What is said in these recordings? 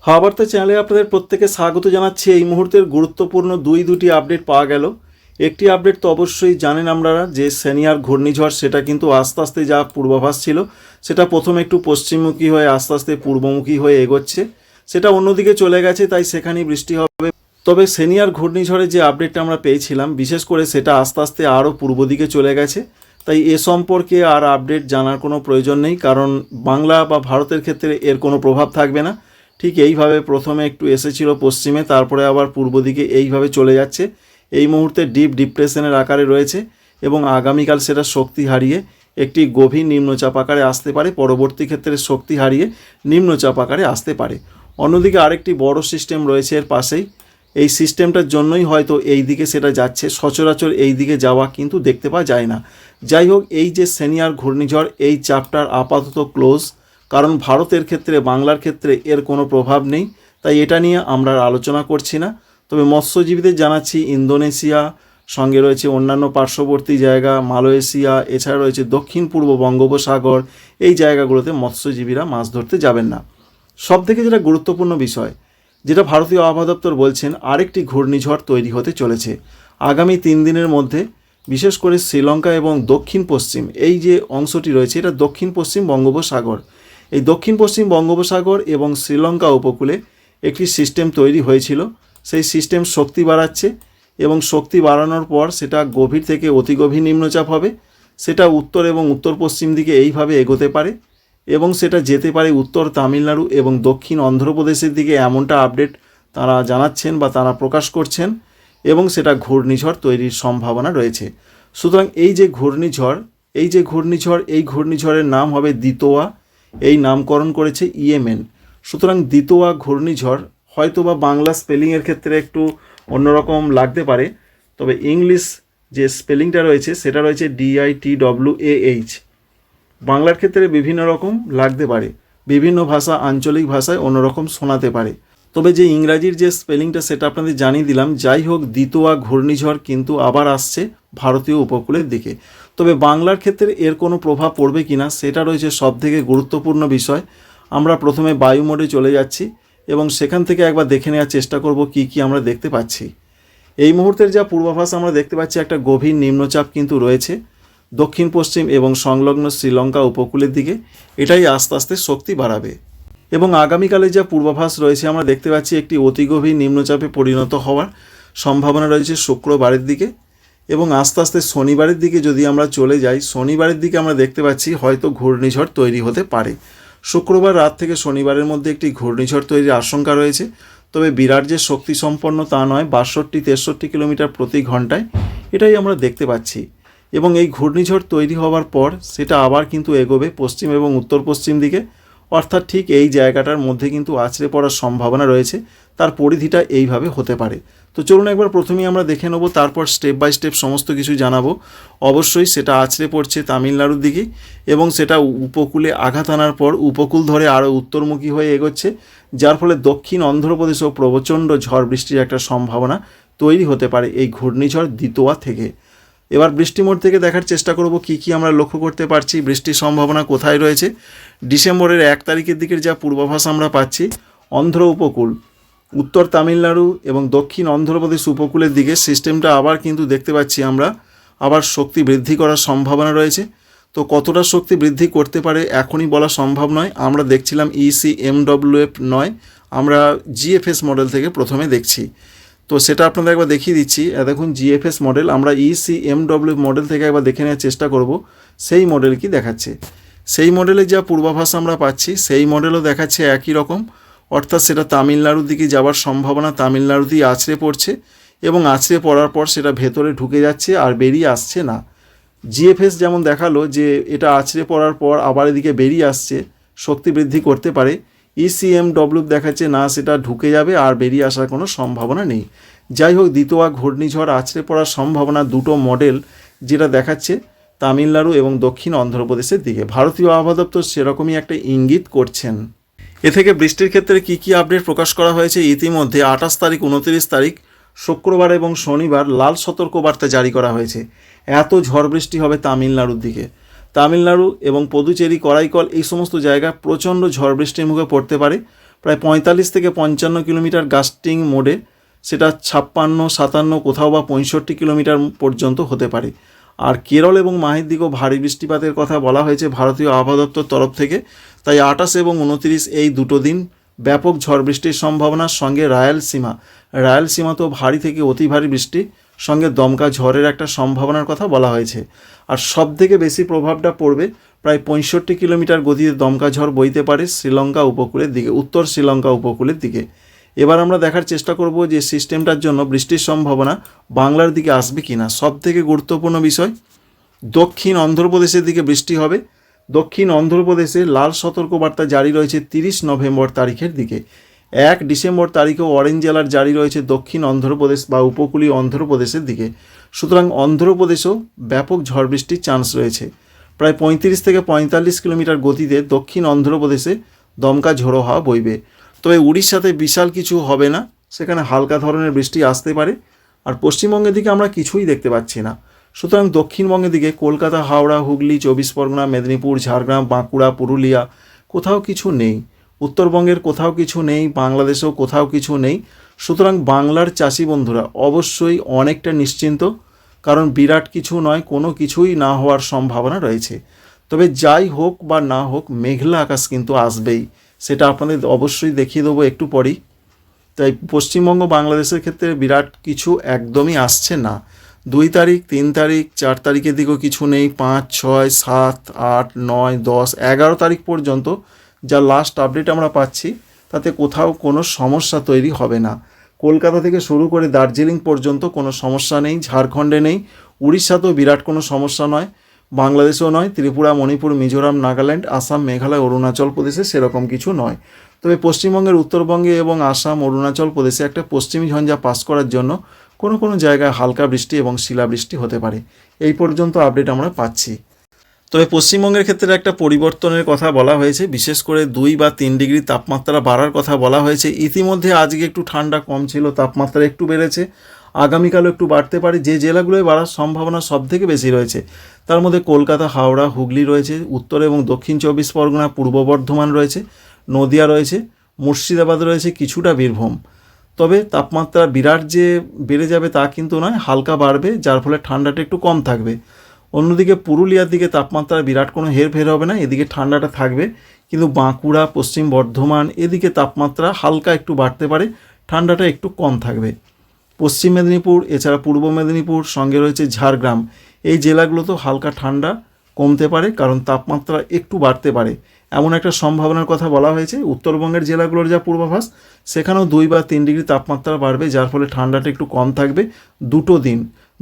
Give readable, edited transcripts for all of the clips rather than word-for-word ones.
হাওয়া বার্তা চ্যানেলে আপনাদের প্রত্যেকে স্বাগত জানাচ্ছি। এই মুহূর্তের গুরুত্বপূর্ণ দুটি আপডেট পাওয়া গেল। একটি আপডেট তো অবশ্যই জানেন আপনারা যে সেনিয়ার ঘূর্ণিঝড়, সেটা কিন্তু আস্তে আস্তে যা পূর্বাভাস ছিল সেটা প্রথমে একটু পশ্চিমমুখী হয়ে আস্তে আস্তে পূর্বমুখী হয়ে এগোচ্ছে, সেটা অন্যদিকে চলে গেছে, তাই সেখানেই বৃষ্টি হবে। তবে সেনিয়ার ঘূর্ণিঝড়ের যে আপডেটটা আমরা পেয়েছিলাম, বিশেষ করে সেটা আস্তে আস্তে আরও পূর্ব দিকে চলে গেছে, তাই এ সম্পর্কে আর আপডেট জানার কোনো প্রয়োজন নেই, কারণ বাংলা বা ভারতের ক্ষেত্রে এর কোনো প্রভাব থাকবে না। ঠিক এইভাবে প্রথমে একটু এসেছিল পশ্চিমে, তারপরে আবার পূর্ব দিকে এইভাবে চলে যাচ্ছে। এই মুহূর্তে ডিপ ডিপ্রেশনের আকারে রয়েছে এবং আগামীকাল সেটা শক্তি হারিয়ে একটি গভীর নিম্নচাপ আকারে আসতে পারে, পরবর্তী ক্ষেত্রে শক্তি হারিয়ে নিম্নচাপ আকারে আসতে পারে। অন্যদিকে আরেকটি বড় সিস্টেম রয়েছে এর পাশেই, এই সিস্টেমটার জন্যই হয়তো এই দিকে সেটা যাচ্ছে, সচরাচর এই দিকে যাওয়া কিন্তু দেখতে পাওয়া যায় না। যাই হোক, এই যে সেনিয়ার ঘূর্ণিঝড়, এই চ্যাপ্টার আপাতত ক্লোজ, কারণ ভারতের ক্ষেত্রে বাংলার ক্ষেত্রে এর কোনো প্রভাব নেই, তাই এটা নিয়ে আমরা আলোচনা করছি না। তবে মৎস্যজীবীদের জানাচ্ছি, ইন্দোনেশিয়া সঙ্গে রয়েছে অন্যান্য পার্শ্ববর্তী জায়গা, মালয়েশিয়া, এছাড়া রয়েছে দক্ষিণ পূর্ব বঙ্গোপসাগর, এই জায়গাগুলোতে মৎস্যজীবীরা মাছ ধরতে যাবেন না। সবথেকে যেটা গুরুত্বপূর্ণ বিষয়, যেটা ভারতীয় আবহাওয়া দপ্তর বলছেন, আরেকটি ঘূর্ণিঝড় তৈরি হতে চলেছে আগামী 3 দিনের মধ্যে। বিশেষ করে শ্রীলঙ্কা এবং দক্ষিণ পশ্চিম এই যে অংশটি রয়েছে, এটা দক্ষিণ পশ্চিম বঙ্গোপসাগর। এই দক্ষিণ পশ্চিম বঙ্গোপসাগর এবং শ্রীলঙ্কা উপকূলে একটি সিস্টেম তৈরি হয়েছিল, সেই সিস্টেম শক্তি বাড়াচ্ছে এবং শক্তি বাড়ানোর পর সেটা গভীর থেকে অতি গভীর নিম্নচাপ হবে। সেটা উত্তর এবং উত্তর পশ্চিম দিকে এইভাবে এগোতে পারে এবং সেটা যেতে পারে উত্তর তামিলনাড়ু এবং দক্ষিণ অন্ধ্রপ্রদেশের দিকে, এমনটা আপডেট তারা জানাচ্ছেন বা তারা প্রকাশ করছেন, এবং সেটা ঘূর্ণিঝড় তৈরির সম্ভাবনা রয়েছে। সুতরাং এই ঘূর্ণিঝড়ের নাম হবে দিতোয়া, এই নামকরণ করেছে ইয়েমেন। সুতরাং দিতোয়া ঘূর্ণিঝড় হয়তো বা বাংলা স্পেলিংয়ের ক্ষেত্রে একটু অন্যরকম লাগতে পারে, তবে ইংলিশ যে স্পেলিংটা রয়েছে সেটা রয়েছে DITWAH। বাংলার ক্ষেত্রে বিভিন্ন রকম লাগতে পারে, বিভিন্ন ভাষা আঞ্চলিক ভাষায় অন্যরকম শোনাতে পারে, তবে যে ইংরাজির যে স্পেলিংটা সেটা আপনাদের জানিয়ে দিলাম। যাই হোক, দিতোয়া ঘূর্ণিঝড় কিন্তু আবার আসছে ভারতীয় উপকূলের দিকে। তবে বাংলার ক্ষেত্রে এর কোনো প্রভাব পড়বে কিনা সেটা রয়েছে সবথেকে গুরুত্বপূর্ণ বিষয়। আমরা প্রথমে বায়ু মোডে চলে যাচ্ছি এবং সেখান থেকে একবার দেখে নেওয়ার চেষ্টা করব কি কি আমরা দেখতে পাচ্ছি। এই মুহূর্তের যা পূর্বাভাস আমরা দেখতে পাচ্ছি, একটা গভীর নিম্নচাপ কিন্তু রয়েছে দক্ষিণ পশ্চিম এবং সংলগ্ন শ্রীলঙ্কা উপকূলের দিকে। এটাই আস্তে আস্তে শক্তি বাড়াবে এবং আগামীকালে যা পূর্বাভাস রয়েছে আমরা দেখতে পাচ্ছি একটি অতি গভীর নিম্নচাপে পরিণত হওয়ার সম্ভাবনা রয়েছে শুক্রবারের দিকে। এবং আস্তে আস্তে শনিবারের দিকে যদি আমরা চলে যাই, শনিবারের দিকে আমরা দেখতে পাচ্ছি হয়তো ঘূর্ণিঝড় তৈরি হতে পারে। শুক্রবার রাত থেকে শনিবারের মধ্যে একটি ঘূর্ণিঝড় তৈরির আশঙ্কা রয়েছে, তবে বিরাট যে শক্তি সম্পন্ন তা নয়, 62-63 কিলোমিটার প্রতি ঘন্টায়, এটাই আমরা দেখতে পাচ্ছি। এবং এই ঘূর্ণিঝড় তৈরি হওয়ার পর সেটা আবার কিন্তু এগোবে পশ্চিম এবং উত্তর পশ্চিম দিকে, অর্থাৎ ঠিক এই জায়গাটার মধ্যে কিন্তু আছড়ে পড়ার সম্ভাবনা রয়েছে। তার পরিধিটা এইভাবে হতে পারে। তো চলুন একবার প্রথমেই আমরা দেখে নেব, তারপর স্টেপ বাই স্টেপ সমস্ত কিছু জানাবো। অবশ্যই সেটা আছড়ে পড়ছে তামিলনাড়ুর দিকে এবং সেটা উপকূলে আঘাত আনার পর উপকূল ধরে আরও উত্তরমুখী হয়ে এগোচ্ছে, যার ফলে দক্ষিণ অন্ধ্রপ্রদেশেও প্রচণ্ড ঝড় বৃষ্টির একটা সম্ভাবনা তৈরি হতে পারে এই ঘূর্ণিঝড় দিতোয়া থেকে। এবার বৃষ্টি মোড থেকে দেখার চেষ্টা করব কি কি আমরা লক্ষ্য করতে পারছি, বৃষ্টির সম্ভাবনা কোথায় রয়েছে। ডিসেম্বরের 1 তারিখের দিকের যা পূর্বাভাস আমরা পাচ্ছি, অন্ধ্র উপকূল, উত্তর তামিলনাড়ু এবং দক্ষিণ অন্ধ্রপ্রদেশ উপকূলের দিকে সিস্টেমটা আবার কিন্তু দেখতে পাচ্ছি আমরা আবার শক্তি বৃদ্ধি করার সম্ভাবনা রয়েছে। তো কতটা শক্তি বৃদ্ধি করতে পারে এখনই বলা সম্ভব নয়। আমরা দেখছিলাম ECMWF নয়, আমরা GFS মডেল থেকে প্রথমে দেখছি। তো সেটা আপনাদের একবার দেখিয়ে দিচ্ছি। দেখুন GFS মডেল, আমরা ECMWF মডেল থেকে একবার দেখে নেওয়ার চেষ্টা করব সেই মডেল কি দেখাচ্ছে। সেই মডেলের যা পূর্বাভাস আমরা পাচ্ছি সেই মডেলও দেখাচ্ছে একই রকম, অর্থাৎ সেটা তামিলনাড়ুর দিকে যাওয়ার সম্ভাবনা তামিলনাড়ুতেই আছড়ে পড়ছে এবং আছড়ে পড়ার পর সেটা ভেতরে ঢুকে যাচ্ছে আর বেরিয়ে আসছে না। GFS যেমন দেখালো যে এটা আছড়ে পড়ার পর আবার এদিকে বেরিয়ে আসছে, শক্তি বৃদ্ধি করতে পারে, ECMWF দেখাচ্ছে না, সেটা ঢুকে যাবে আর বেরিয়ে আসার কোনো সম্ভাবনা নেই। যাই হোক, দিতোয়া ঘূর্ণিঝড় আছড়ে পড়ার সম্ভাবনা দুটো মডেল যেটা দেখাচ্ছে তামিলনাড়ু এবং দক্ষিণ অন্ধ্রপ্রদেশের দিকে। ভারতীয় আবহাওয়া দপ্তর সেরকমই একটা ইঙ্গিত করছেন। এ থেকে বৃষ্টির ক্ষেত্রে কি কি আপডেট প্রকাশ করা হয়েছে, ইতিমধ্যে 28 তারিখ 29 তারিখ শুক্রবার এবং শনিবার লাল সতর্কবার্তা জারি করা হয়েছে। এত ঝড় বৃষ্টি হবে তামিলনাড়ুর দিকে। তামিলনাড়ু এবং পুদুচেরি, করাইকল এই সমস্ত জায়গা প্রচণ্ড ঝড় বৃষ্টির মুখে পড়তে পারে। প্রায় 45 থেকে 55 কিলোমিটার গাস্টিং মোডে, সেটা 56, 57, কোথাও বা 65 কিলোমিটার পর্যন্ত হতে পারে। আর কেরল এবং মাহের দিকেও ভারী বৃষ্টিপাতের কথা বলা হয়েছে ভারতীয় আবহাওয়া দপ্তর তরফ থেকে। তাই 28 এবং 29 এই দুটো দিন ব্যাপক ঝড় বৃষ্টির সম্ভাবনার সঙ্গে রায়ালসীমাতেও ভারী থেকে অতি ভারী বৃষ্টি সঙ্গে দমকা ঝড়ের একটা সম্ভাবনার কথা বলা হয়েছে। আর সব থেকে বেশি প্রভাবটা পড়বে প্রায় 65 কিলোমিটার গতিতে দমকা ঝড় বইতে পারে শ্রীলঙ্কা উপকূলের দিকে, উত্তর শ্রীলঙ্কা উপকূলের দিকে। এবার আমরা দেখার চেষ্টা করব যে সিস্টেমটার জন্য বৃষ্টির সম্ভাবনা বাংলার দিকে আসবে কিনা। সব থেকে গুরুত্বপূর্ণ বিষয়, দক্ষিণ অন্ধ্রপ্রদেশের দিকে বৃষ্টি হবে। দক্ষিণ অন্ধ্রপ্রদেশে লাল সতর্কবার্তা জারি রয়েছে 30 নভেম্বর তারিখের দিকে। 1 ডিসেম্বর তারিখেও অরেঞ্জ অ্যালার্ট জারি রয়েছে দক্ষিণ অন্ধ্রপ্রদেশ বা উপকূলীয় অন্ধ্রপ্রদেশের দিকে। সুতরাং অন্ধ্রপ্রদেশেও ব্যাপক ঝড় বৃষ্টির চান্স রয়েছে। প্রায় 35 থেকে 45 কিলোমিটার গতিতে দক্ষিণ অন্ধ্রপ্রদেশে দমকা ঝোড়ো হাওয়া বইবে। তবে উড়িষ্যাতে বিশাল কিছু হবে না, সেখানে হালকা ধরনের বৃষ্টি আসতে পারে। আর পশ্চিমবঙ্গের দিকে আমরা কিছুই দেখতে পাচ্ছি না। সুতরাং দক্ষিণবঙ্গের দিকে কলকাতা, হাওড়া, হুগলি, 24 পরগনা, মেদিনীপুর, ঝাড়গ্রাম, বাঁকুড়া, পুরুলিয়া কোথাও কিছু নেই। উত্তরবঙ্গের কোথাও কিছু নেই, বাংলাদেশেও কোথাও কিছু নেই। সুতরাং বাংলার চাষি বন্ধুরা অবশ্যই অনেকটা নিশ্চিন্ত, কারণ বিরাট কিছু নয়, কোনো কিছুই না হওয়ার সম্ভাবনা রয়েছে। তবে যাই হোক বা না হোক, মেঘলা আকাশ কিন্তু আসবেই, সেটা আপনাদের অবশ্যই দেখিয়ে দেবো একটু পরেই। তাই পশ্চিমবঙ্গ বাংলাদেশের ক্ষেত্রে বিরাট কিছু একদমই আসছে না। 2 তারিখ, 3 তারিখ, 4 তারিখের দিকেও কিছু নেই। 5, 6, 7, 8, 9, 10, 11 তারিখ পর্যন্ত যা লাস্ট আপডেট আমরা পাচ্ছি, তাতে কোথাও কোনো সমস্যা তৈরি হবে না। কলকাতা থেকে শুরু করে দার্জিলিং পর্যন্ত কোনো সমস্যা নেই, ঝাড়খণ্ডে নেই, উড়িষ্যাতেও বিরাট কোনো সমস্যা নয়, বাংলাদেশেও নয়, ত্রিপুরা, মণিপুর, মিজোরাম, নাগাল্যান্ড, আসাম, মেঘালয়, অরুণাচল প্রদেশে সেরকম কিছু নয়। তবে পশ্চিমবঙ্গের উত্তরবঙ্গে এবং আসাম, অরুণাচল প্রদেশে একটা পশ্চিমী ঝঞ্ঝা পাস করার জন্য কোনো কোনো জায়গায় হালকা বৃষ্টি এবং শিলাবৃষ্টি হতে পারে। এই পর্যন্ত আপডেট আমরা পাচ্ছি। তবে পশ্চিমবঙ্গের ক্ষেত্রে একটা পরিবর্তনের কথা বলা হয়েছে, বিশেষ করে 2 বা 3 ডিগ্রি তাপমাত্রা বাড়ার কথা বলা হয়েছে। ইতিমধ্যে আজকে একটু ঠান্ডা কম ছিল, তাপমাত্রা একটু বেড়েছে, আগামীকালও একটু বাড়তে পারে। যে জেলাগুলোয় বাড়ার সম্ভাবনা সব থেকে বেশি রয়েছে তার মধ্যে কলকাতা, হাওড়া, হুগলি রয়েছে, উত্তর এবং দক্ষিণ 24 পরগনা, পূর্ব বর্ধমান রয়েছে, নদিয়া রয়েছে, মুর্শিদাবাদ রয়েছে, কিছুটা বীরভূম। তবে তাপমাত্রা বিরাট যে বেড়ে যাবে তা কিন্তু নয়, হালকা বাড়বে, যার ফলে ঠান্ডাটা একটু কম থাকবে। অন্যদিকে পুরুলিয়ার দিকে তাপমাত্রা বিরাট কোনো হেরফের হবে না, এদিকে ঠান্ডাটা থাকবে। কিন্তু বাঁকুড়া, পশ্চিম বর্ধমান এদিকে তাপমাত্রা হালকা একটু বাড়তে পারে, ঠান্ডাটা একটু কম থাকবে। পশ্চিম মেদিনীপুর, এছাড়া পূর্ব মেদিনীপুর, সঙ্গে রয়েছে ঝাড়গ্রাম, এই জেলাগুলোতেও হালকা ঠান্ডা কমতে পারে, কারণ তাপমাত্রা একটু বাড়তে পারে, এমন একটা সম্ভাবনার কথা বলা হয়েছে। উত্তরবঙ্গের জেলাগুলোর যা পূর্বাভাস, সেখানেও 2 বা 3 ডিগ্রি তাপমাত্রা বাড়বে, যার ফলে ঠান্ডাটা একটু কম থাকবে।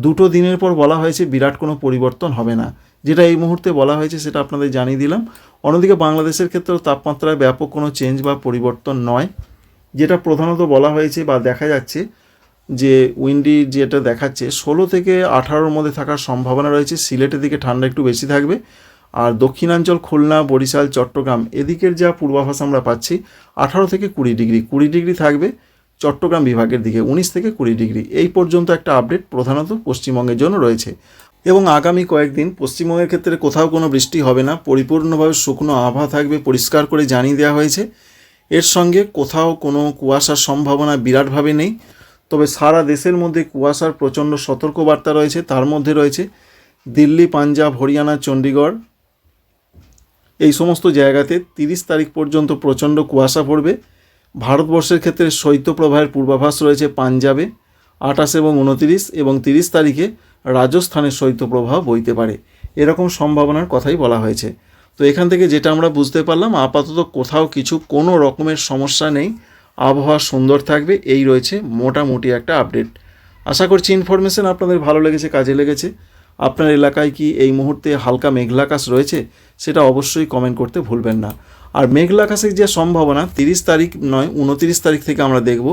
দুটো দিনের পর বলা হয়েছে বিরাট কোনো পরিবর্তন হবে না। যেটা এই মুহূর্তে বলা হয়েছে সেটা আপনাদের জানিয়ে দিলাম। অন্যদিকে বাংলাদেশের ক্ষেত্রেও তাপমাত্রায় ব্যাপক কোনো চেঞ্জ বা পরিবর্তন নয়। যেটা প্রধানত বলা হয়েছে বা দেখা যাচ্ছে যে উইন্ডি যেটা দেখাচ্ছে 16 থেকে 18-র মধ্যে থাকার সম্ভাবনা রয়েছে। সিলেটের দিকে ঠান্ডা একটু বেশি থাকবে। আর দক্ষিণাঞ্চল, খুলনা, বরিশাল, চট্টগ্রাম এদিকের যা পূর্বাভাস আমরা পাচ্ছি 18 থেকে 20 ডিগ্রি থাকবে। চট্টগ্রাম বিভাগের দিকে 19 থেকে 20 ডিগ্রি। এই পর্যন্ত একটা আপডেট প্রধানত পশ্চিমবঙ্গের জন্য রয়েছে। এবং আগামী কয়েকদিন পশ্চিমবঙ্গের ক্ষেত্রে কোথাও কোনো বৃষ্টি হবে না, পরিপূর্ণভাবে শুকনো আবহাওয়া থাকবে, পরিষ্কার করে জানিয়ে দেওয়া হয়েছে। এর সঙ্গে কোথাও কোনো কুয়াশার সম্ভাবনা বিরাটভাবে নেই। তবে সারা দেশের মধ্যে কুয়াশার প্রচণ্ড সতর্কবার্তা রয়েছে। তার মধ্যে রয়েছে দিল্লি, পাঞ্জাব, হরিয়ানা, চণ্ডীগড় এই সমস্ত জায়গাতে 30 তারিখ পর্যন্ত প্রচণ্ড কুয়াশা পড়বে। ভারতবর্ষের ক্ষেত্রে শৈত্যপ্রবাহের পূর্বাভাস রয়েছে পাঞ্জাবে 28 এবং 29, এবং 30 তারিখে রাজস্থানের শৈত্যপ্রবাহ বইতে পারে, এরকম সম্ভাবনার কথাই বলা হয়েছে। তো এখান থেকে যেটা আমরা বুঝতে পারলাম, আপাতত কোথাও কোনো রকমের সমস্যা নেই, আবহাওয়া সুন্দর থাকবে, এই রয়েছে মোটামুটি একটা আপডেট। আশা করছি ইনফরমেশন আপনাদের ভালো লেগেছে, কাজে লেগেছে। আপনার এলাকায় কি এই মুহূর্তে হালকা মেঘলা আকাশ রয়েছে সেটা অবশ্যই কমেন্ট করতে ভুলবেন না। আর মেঘলা আকাশের যে সম্ভাবনা 30 তারিখ নয় 29 তারিখ থেকে আমরা দেখব।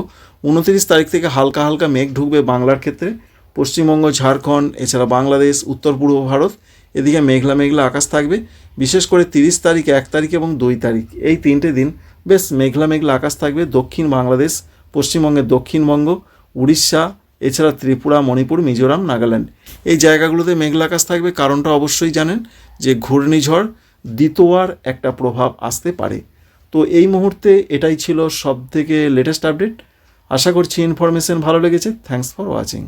29 তারিখ থেকে হালকা হালকা মেঘ ঢুকবে বাংলার ক্ষেত্রে, পশ্চিমবঙ্গ, ঝাড়খণ্ড, এছাড়া বাংলাদেশ, উত্তর পূর্ব ভারত এদিকে মেঘলা মেঘলা আকাশ থাকবে। বিশেষ করে 30 তারিখ, 1 তারিখ এবং 2 তারিখ এই 3টে দিন বেশ মেঘলা মেঘলা আকাশ থাকবে। দক্ষিণ বাংলাদেশ, পশ্চিমবঙ্গের দক্ষিণবঙ্গ, উড়িষ্যা, এছাড়া ত্রিপুরা, মণিপুর, মিজোরাম, নাগাল্যান্ড এই জায়গাগুলোতে মেঘলা আকাশ থাকবে। কারণটা অবশ্যই জানেন যে ঘূর্ণিঝড় দিতোয়ার একটা প্রভাব আসতে পারে। তো এই মুহূর্তে এটাই ছিল সবথেকে লেটেস্ট আপডেট। আশা করছি ইনফরমেশন ভালো লেগেছে। Thanks for watching.